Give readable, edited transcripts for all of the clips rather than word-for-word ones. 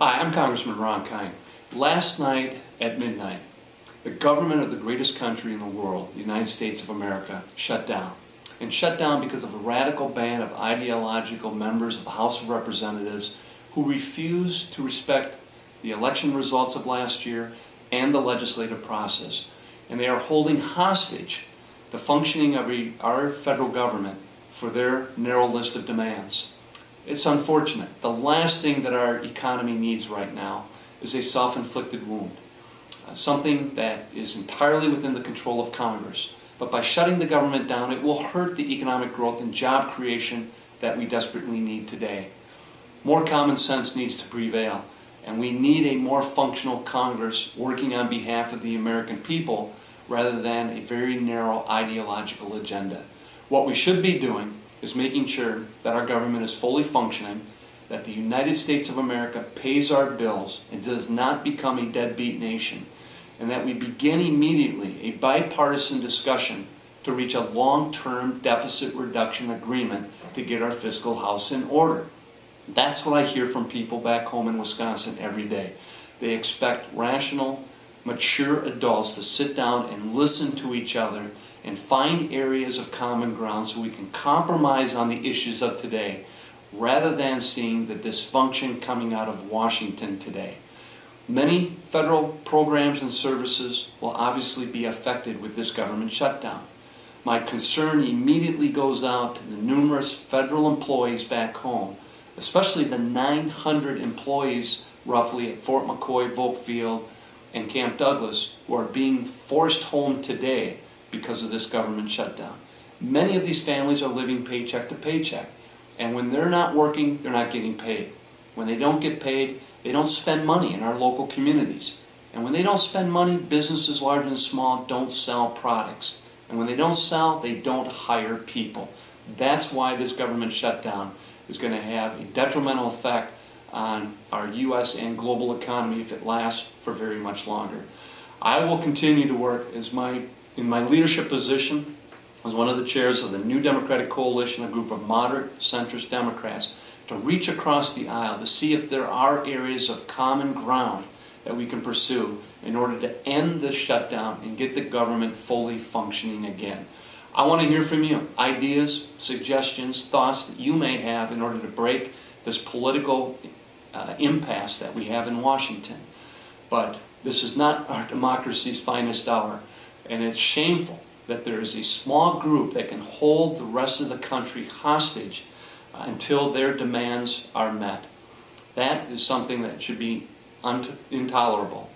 Hi, I'm Congressman Ron Kine. Last night at midnight, the government of the greatest country in the world, the United States of America, shut down. And shut down because of a radical band of ideological members of the House of Representatives who refused to respect the election results of last year and the legislative process. And they are holding hostage the functioning of our federal government for their narrow list of demands. It's unfortunate. The last thing that our economy needs right now is a self-inflicted wound, something that is entirely within the control of Congress. But by shutting the government down, it will hurt the economic growth and job creation that we desperately need today. More common sense needs to prevail, and we need a more functional Congress working on behalf of the American people rather than a very narrow ideological agenda. What we should be doing is making sure that our government is fully functioning, that the United States of America pays our bills and does not become a deadbeat nation, and that we begin immediately a bipartisan discussion to reach a long-term deficit reduction agreement to get our fiscal house in order. That's what I hear from people back home in Wisconsin every day. They expect rational, mature adults to sit down and listen to each other and find areas of common ground so we can compromise on the issues of today rather than seeing the dysfunction coming out of Washington today. Many federal programs and services will obviously be affected with this government shutdown. My concern immediately goes out to the numerous federal employees back home, especially the 900 employees roughly at Fort McCoy, Volk Field, and Camp Douglas who are being forced home today because of this government shutdown. Many of these families are living paycheck to paycheck, and when they're not working, they're not getting paid. When they don't get paid, they don't spend money in our local communities. And when they don't spend money, businesses large and small don't sell products. And when they don't sell, they don't hire people. That's why this government shutdown is going to have a detrimental effect on our U.S. and global economy if it lasts for very much longer. I will continue to work in my leadership position as one of the chairs of the New Democratic Coalition, a group of moderate centrist Democrats, to reach across the aisle to see if there are areas of common ground that we can pursue in order to end this shutdown and get the government fully functioning again. I want to hear from you. Ideas, suggestions, thoughts that you may have in order to break this political impasse that we have in Washington. But this is not our democracy's finest hour, and it's shameful that there is a small group that can hold the rest of the country hostage until their demands are met. That is something that should be intolerable.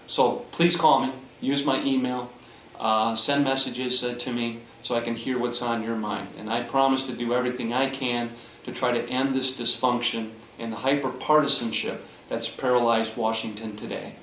So please call me, use my email, send messages to me so I can hear what's on your mind. And I promise to do everything I can to try to end this dysfunction and the hyper-partisanship that's paralyzed Washington today.